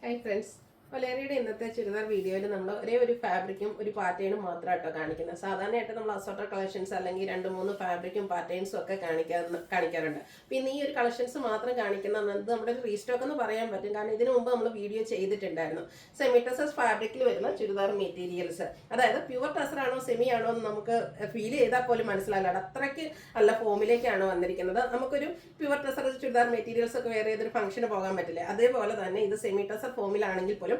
Hi friends. Valeriയുടെ ഇന്നത്തെ ചുരിദാർ വീഡിയോയിൽ നമ്മൾ ഒരേ ഒരു ഫാബ്രിക്കും ഒരു പാറ്റേണും മാത്രമായിട്ടോ കാണിക്കുന്നത്. സാധാരണയായിട്ട് നമ്മൾ അസോർട്ടഡ് കളക്ഷൻസ് അല്ലെങ്കിൽ 2-3 ഫാബ്രിക്കും പാറ്റേൺസും ഒക്കെ കാണിക്കാറുണ്ട്. പിന്നെ ഈ ഒരു കളക്ഷൻസ് മാത്രം കാണിക്കുന്നത് നമ്മുടെ ഒരു റീസ്റ്റോക്ക് എന്ന് പറയാൻ പറ്റും. കാരണം ഇതിനു മുമ്പ് നമ്മൾ വീഡിയോ ചെയ്തിട്ടുണ്ടായിരുന്നു. സെമി ടസർ ഫാബ്രിക്കിൽ വരുന്ന ചുരിദാർ മെറ്റീരിയൽസ്, അതായത് പ്യുവർ ടസർ ആണോ സെമി ആണോ എന്ന് നമുക്ക് ഫീൽ ചെയ്താൽ പോലും മനസ്സിലാവില്ല. അത്രയ്ക്ക് നല്ല ഫോമിലേക്കാണ് വന്നിരിക്കുന്നത്. നമുക്കൊരു പ്യുവർ ടസർ ചുരിദാർ മെറ്റീരിയൽസ് ഒക്കെ വേറെ ഏതൊരു ഫംഗ്ഷന് പോകാൻ പറ്റില്ല. അതേപോലെ തന്നെ ഇത് സെമി ടസർ ഫോമിലാണെങ്കിൽ പോലും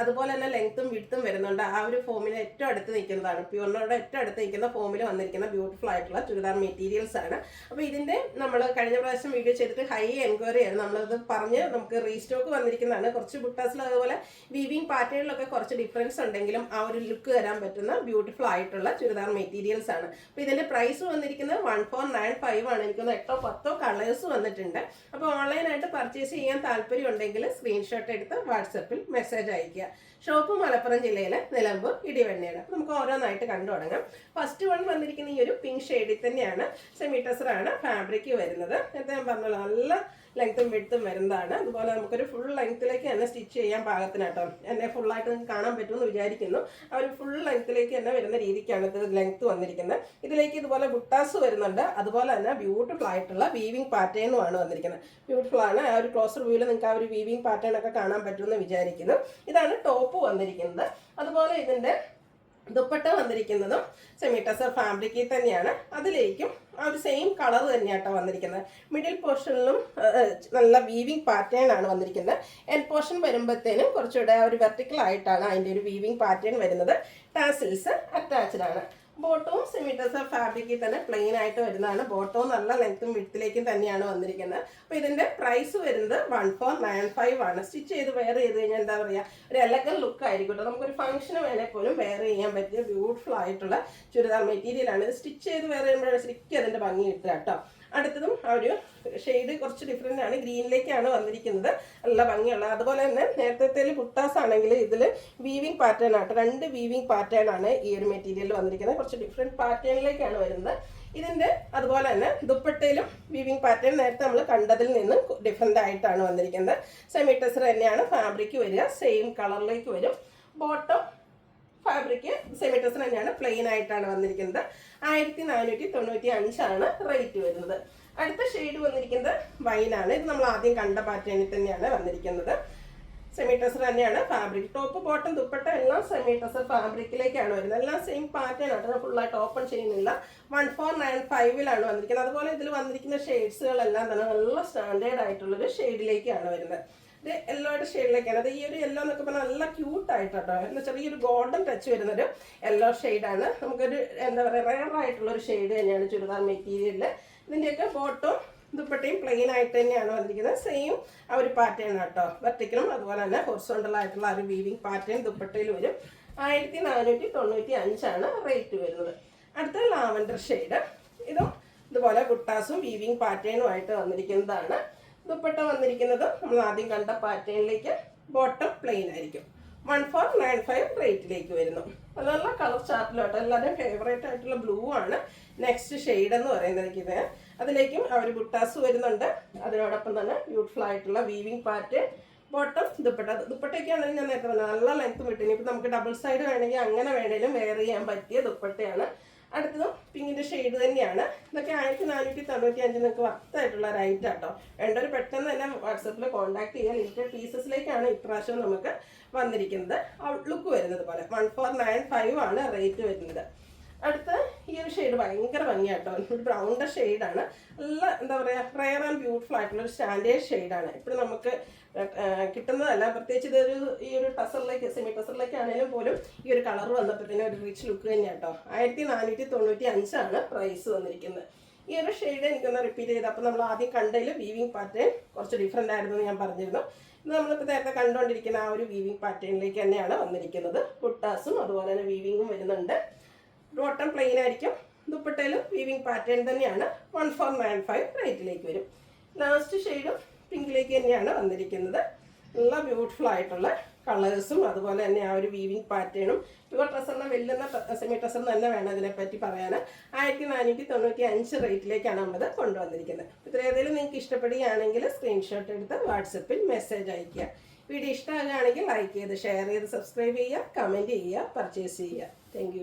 അതുപോലെ തന്നെ ലെങ്ത്തും വിഡ്ത്തും വരുന്നുണ്ട്. ആ ഒരു ഫോമിന് ഏറ്റവും അടുത്ത് നിൽക്കുന്നതാണ്, പ്യൂറിനോട് ഏറ്റവും അടുത്ത് നിൽക്കുന്ന ഫോമിൽ വന്നിരിക്കുന്ന ബ്യൂട്ടിഫുൾ ആയിട്ടുള്ള ചുരിദാർ മെറ്റീരിയൽസ് ആണ്. അപ്പോൾ ഇതിന്റെ നമ്മൾ കഴിഞ്ഞ പ്രാവശ്യം വീഡിയോ ചെയ്തിട്ട് ഹൈ എൻക്വയറി ആയിരുന്നു. നമ്മളത് പറഞ്ഞ് നമുക്ക് റീസ്റ്റോക്ക് വന്നിരിക്കുന്നതാണ്. കുറച്ച് ബുട്ടാസിൽ അതുപോലെ വീവിങ് പാറ്റേണിലൊക്കെ കുറച്ച് ഡിഫറൻസ് ഉണ്ടെങ്കിലും ആ ഒരു ലുക്ക് തരാൻ പറ്റുന്ന ബ്യൂട്ടിഫുൾ ആയിട്ടുള്ള ചുരിദാർ മെറ്റീരിയൽസ് ആണ്. അപ്പോൾ ഇതിന്റെ പ്രൈസ് വന്നിരിക്കുന്നത് 1495 ആണ്. എനിക്കൊന്ന് 8-10 കളേഴ്സ് വന്നിട്ടുണ്ട്. അപ്പോൾ ഓൺലൈനായിട്ട് പർച്ചേസ് ചെയ്യാൻ താല്പര്യം ഉണ്ടെങ്കിൽ സ്ക്രീൻഷോട്ട് എടുത്ത് വാട്സപ്പിൽ മെസ്സേജ് അയക്കുക. ഷോപ്പ് മലപ്പുറം ജില്ലയിലെ നിലമ്പൂർ ഇടിവണ്ണയാണ്. അപ്പോൾ നമുക്ക് ഓരോന്നായിട്ട് കണ്ടു തുടങ്ങാം. ഫസ്റ്റ് വൺ വന്നിരിക്കുന്ന ഈ ഒരു പിങ്ക് ഷെയ്ഡിൽ തന്നെയാണ്. സെമി ടസർ ആണ് ഫാബ്രിക് വരുന്നത്. നേരത്തെ ഞാൻ പറഞ്ഞല്ലോ നല്ല ലെങ്ത്തും വിഡ്ത്തും വരുന്നതാണ്. അതുപോലെ നമുക്കൊരു ഫുൾ ലെങ്ത്തിലേക്ക് തന്നെ സ്റ്റിച്ച് ചെയ്യാൻ പാകത്തിനാട്ടോ. എന്നെ ഫുള്ളായിട്ട് നിങ്ങൾക്ക് കാണാൻ പറ്റുമെന്ന് വിചാരിക്കുന്നു. ആ ഒരു ഫുൾ ലെങ്ത്തിലേക്ക് തന്നെ വരുന്ന രീതിക്കാണ് ഇത് ലെങ്ത്ത് വന്നിരിക്കുന്നത്. ഇതിലേക്ക് ഇതുപോലെ ബുട്ടാസ് വരുന്നുണ്ട്. അതുപോലെ തന്നെ ബ്യൂട്ടിഫുൾ ആയിട്ടുള്ള വീവിങ് പാറ്റേണുമാണ് വന്നിരിക്കുന്നത്. ബ്യൂട്ടിഫുൾ ആണ്. ആ ഒരു ക്ലോസർ വ്യൂവിൽ നിങ്ങൾക്ക് ആ ഒരു വീവിങ് പാറ്റേൺ ഒക്കെ കാണാൻ പറ്റുമെന്ന് വിചാരിക്കുന്നു. ഇതാണ് ടോപ്പ് വന്നിരിക്കുന്നത്. അതുപോലെ ഇതിൻ്റെ ദുപ്പട്ട വന്നിരിക്കുന്നതും സെമി ടസർ ഫാബ്രിക്കിൽ തന്നെയാണ്. അതിലേക്കും ആ ഒരു സെയിം കളർ തന്നെയാട്ടോ വന്നിരിക്കുന്നത്. മിഡിൽ പോർഷനിലും നല്ല വീവിങ് പാറ്റേൺ ആണ് വന്നിരിക്കുന്നത്. എൻഡ് പോർഷൻ വരുമ്പോഴത്തേനും കുറച്ചുകൂടെ ആ ഒരു വെർട്ടിക്കൽ ആയിട്ടാണ് അതിൻ്റെ ഒരു വീവിങ് പാറ്റേൺ വരുന്നത്. ടാസിൽസ് അറ്റാച്ച്ഡ് ആണ്. ബോട്ടവും സെമി ടസർ ഫാബ്രിക്കിൽ തന്നെ പ്ലെയിൻ ആയിട്ട് വരുന്നതാണ്. ബോട്ടവും നല്ല ലെങ്ത്തും വിഡ്ത്തിലേക്കും തന്നെയാണ് വന്നിരിക്കുന്നത്. അപ്പോൾ ഇതിൻ്റെ പ്രൈസ് വരുന്നത് 1495 ആണ്. സ്റ്റിച്ച് ചെയ്ത് വെയർ ചെയ്ത് കഴിഞ്ഞാൽ എന്താ പറയുക, ഒരു എലഗൻ ലുക്ക് ആയിരിക്കും കേട്ടോ. നമുക്കൊരു ഫംഗ്ഷന് വേണേൽ പോലും വെയർ ചെയ്യാൻ പറ്റിയ ബ്യൂട്ടിഫുൾ ആയിട്ടുള്ള ചുരിദാർ മെറ്റീരിയലാണ്. ഇത് സ്റ്റിച്ച് ചെയ്ത് വെയർ ചെയ്യുമ്പോഴാണ് ശരിക്കും അതിൻ്റെ ഭംഗി കിട്ടുക കേട്ടോ. അടുത്തതും ആ ഒരു ഷെയ്ഡ് കുറച്ച് ഡിഫറെൻ്റ് ആണ്. ഗ്രീനിലേക്കാണ് വന്നിരിക്കുന്നത്. നല്ല ഭംഗിയുള്ള, അതുപോലെ തന്നെ നേരത്തെ ബുട്ടാസ് ആണെങ്കിൽ ഇതിൽ വീവിങ് പാറ്റേൺ ആട്ടോ. 2 വീവിങ് പാറ്റേൺ ആണ് ഈ ഒരു മെറ്റീരിയൽ വന്നിരിക്കുന്നത്. കുറച്ച് ഡിഫറെൻറ്റ് പാറ്റേണിലേക്കാണ് വരുന്നത്. ഇതിൻ്റെ അതുപോലെ തന്നെ ദുപ്പട്ടയിലും വീവിങ് പാറ്റേൺ നേരത്തെ നമ്മൾ കണ്ടതിൽ നിന്നും ഡിഫറെൻ്റ് ആയിട്ടാണ് വന്നിരിക്കുന്നത്. സെമി ടസർ തന്നെയാണ് ഫാബ്രിക് വരിക. സെയിം കളറിലേക്ക് വരും. ബോട്ടം ഫാബ്രിക് സെമി ടസർ തന്നെയാണ്, പ്ലെയിൻ ആയിട്ടാണ് വന്നിരിക്കുന്നത്. 1495 ആണ് റേറ്റ് വരുന്നത്. അടുത്ത ഷെയ്ഡ് വന്നിരിക്കുന്നത് വൈനാണ്. ഇത് നമ്മൾ ആദ്യം കണ്ട പാറ്റേണിൽ തന്നെയാണ് വന്നിരിക്കുന്നത്. സെമി ടസർ തന്നെയാണ് ഫാബ്രിക്. ടോപ്പ് ബോട്ടം ദുപ്പട്ട എല്ലാം സെമി ടസർ ഫാബ്രിക്കിലേക്കാണ് വരുന്നത്. എല്ലാം സെയിം പാറ്റേൺ ആണ്. ഫുള്ളായിട്ട് ഓപ്പൺ ചെയ്യുന്നില്ല. 1495 വന്നിരിക്കുന്നത്. അതുപോലെ ഇതിൽ വന്നിരിക്കുന്ന ഷെയ്ഡ്സുകളെല്ലാം തന്നെ നല്ല സ്റ്റാൻഡേർഡ് ആയിട്ടുള്ളൊരു ഷെയ്ഡിലേക്കാണ് വരുന്നത്. ഇത് യെല്ലോയുടെ ഷെയ്ഡിലേക്കാണ്. അത് ഈ ഒരു യെല്ലോ എന്നൊക്കെ പറഞ്ഞാൽ നല്ല ക്യൂട്ടായിട്ട് കേട്ടോ. ചെറിയൊരു ഗോൾഡൻ ടച്ച് വരുന്നൊരു യെല്ലോ ഷെയ്ഡാണ്. നമുക്കൊരു എന്താ പറയുക, റെയർ ആയിട്ടുള്ളൊരു ഷെയ്ഡ് തന്നെയാണ് ചുരിദാർ മെറ്റീരിയലിൽ. ഇതിൻ്റെയൊക്കെ ബോട്ടും ദുപ്പട്ടയും പ്ലെയിൻ ആയിട്ട് തന്നെയാണ് വന്നിരിക്കുന്നത്. സെയിം ആ ഒരു പാറ്റേൺ കേട്ടോ. വെർട്ടിക്കലും അതുപോലെ തന്നെ ഹൊറിസോണ്ടൽ ആയിട്ടുള്ള ആ ഒരു വീവിങ് പാറ്റേൺ ദുപ്പട്ടയിൽ വരും. 1495 ആണ് റേറ്റ് വരുന്നത്. അടുത്ത ലാവൻഡർ ഷെയ്ഡ്. ഇതും ഇതുപോലെ ബുട്ടാസും വീവിങ് പാറ്റേണും ആയിട്ട് വന്നിരിക്കുന്നതാണ്. ദുപ്പട്ട വന്നിരിക്കുന്നത് നമ്മൾ ആദ്യം കണ്ട പാറ്റേണിലേക്ക്, ബോട്ടം പ്ലെയിൻ ആയിരിക്കും. 1495 റേറ്റിലേക്ക് വരുന്നു. നല്ല കളർ ചാർട്ടിലോട്ട് എല്ലാവരുടെയും ഫേവറേറ്റ് ആയിട്ടുള്ള ബ്ലൂ ആണ് നെക്സ്റ്റ് ഷെയ്ഡ് എന്ന് പറയുന്നത്. ഇത് അതിലേക്കും ആ ഒരു ബുട്ടാസ് വരുന്നുണ്ട്. അതിനോടൊപ്പം തന്നെ ബ്യൂട്ടിഫുൾ ആയിട്ടുള്ള വീവിങ് പാറ്റേൺ. ബോട്ടം ദുപ്പട്ടയൊക്കെ ആണെങ്കിൽ ഞാൻ നേരത്തെ പറഞ്ഞത് നല്ല ലെങ്ത്ത് വിട്ടിന്. ഇപ്പം നമുക്ക് ഡബിൾ സൈഡ് വേണമെങ്കിൽ അങ്ങനെ വേണേലും വെയർ ചെയ്യാൻ പറ്റിയ ദുപ്പട്ടയാണ്. അടുത്തതും പിങ്കിൻ്റെ ഷെയ്ഡ് തന്നെയാണ്. ഇതൊക്കെ 1495 നിങ്ങൾക്ക് വർത്തായിട്ടുള്ള റൈറ്റ് ആട്ടോ. വേണ്ടൊരു പെട്ടെന്ന് തന്നെ വാട്സപ്പിൽ കോൺടാക്ട് ചെയ്യുക. ലിമിറ്റഡ് പീസസിലേക്കാണ് ഇപ്രാവശ്യം നമുക്ക് വന്നിരിക്കുന്നത്. ഔട്ട്ലുക്ക് വരുന്നത് പോലെ 1495 ആണ് റേറ്റ് വരുന്നത്. അടുത്ത ഈ ഒരു ഷെയ്ഡ് ഭയങ്കര ഭംഗിയാട്ടോ. ഒരു ബ്രൗണിൻ്റെ ഷെയ്ഡാണ്. നല്ല എന്താ പറയുക, റെയർ ആൻഡ് ബ്യൂട്ടിഫുൾ ആയിട്ടുള്ള ഒരു സ്റ്റാൻഡേർഡ് ഷെയ്ഡാണ്. ഇപ്പോഴും നമുക്ക് കിട്ടുന്നതല്ല. പ്രത്യേകിച്ച് ഇതൊരു ഈ ഒരു ടസറിലേക്ക്, സെമി ടസറിലേക്ക് ആണെങ്കിലും പോലും ഈ ഒരു കളർ വന്നപ്പോഴത്തേനും ഒരു റിച്ച് ലുക്ക് തന്നെയാണ് കേട്ടോ. 1495 ആണ് പ്രൈസ് വന്നിരിക്കുന്നത്. ഈ ഒരു ഷെയ്ഡ് എനിക്കൊന്ന് റിപ്പീറ്റ് ചെയ്ത്, അപ്പോൾ നമ്മൾ ആദ്യം കണ്ടതിൽ വീവിങ് പാറ്റേൺ കുറച്ച് ഡിഫറെൻ്റ് ആയിരുന്നു എന്ന് ഞാൻ പറഞ്ഞിരുന്നു. ഇത് നമ്മളിപ്പോൾ നേരത്തെ കണ്ടുകൊണ്ടിരിക്കുന്ന ആ ഒരു വീവിങ് പാറ്റേണിലേക്ക് തന്നെയാണ് വന്നിരിക്കുന്നത്. ബുട്ടാസും അതുപോലെ തന്നെ വീവിങ്ങും വരുന്നുണ്ട്. ബോട്ടം പ്ലെയിൻ ആയിരിക്കും. ദുപ്പട്ടയിലും വീവിങ് പാറ്റേൺ തന്നെയാണ്. 1495 റേറ്റിലേക്ക് വരും. ലാസ്റ്റ് ഷെയ്ഡും പിങ്കിലേക്ക് തന്നെയാണ് വന്നിരിക്കുന്നത്. നല്ല ബ്യൂട്ടിഫുൾ ആയിട്ടുള്ള കളേഴ്സും അതുപോലെ തന്നെ ആ ഒരു വീവിങ് പാറ്റേണും. പ്യുവർ ടസറിനെ വെല്ലുന്ന സെമി ടസർ തന്നെ വേണം ഇതിനെപ്പറ്റി പറയാൻ. 1495 റേറ്റിലേക്കാണ് നമ്മളത് കൊണ്ടുവന്നിരിക്കുന്നത്. ഇത്ര ഏതെങ്കിലും നിങ്ങൾക്ക് ഇഷ്ടപ്പെടുകയാണെങ്കിൽ സ്ക്രീൻഷോട്ട് എടുത്ത് വാട്സപ്പിൽ മെസ്സേജ് അയയ്ക്കുക. വീഡിയോ ഇഷ്ടമാകുകയാണെങ്കിൽ ലൈക്ക് ചെയ്ത് ഷെയർ ചെയ്ത് സബ്സ്ക്രൈബ് ചെയ്യുക, കമൻറ്റ് ചെയ്യുക, പർച്ചേസ് ചെയ്യുക. താങ്ക്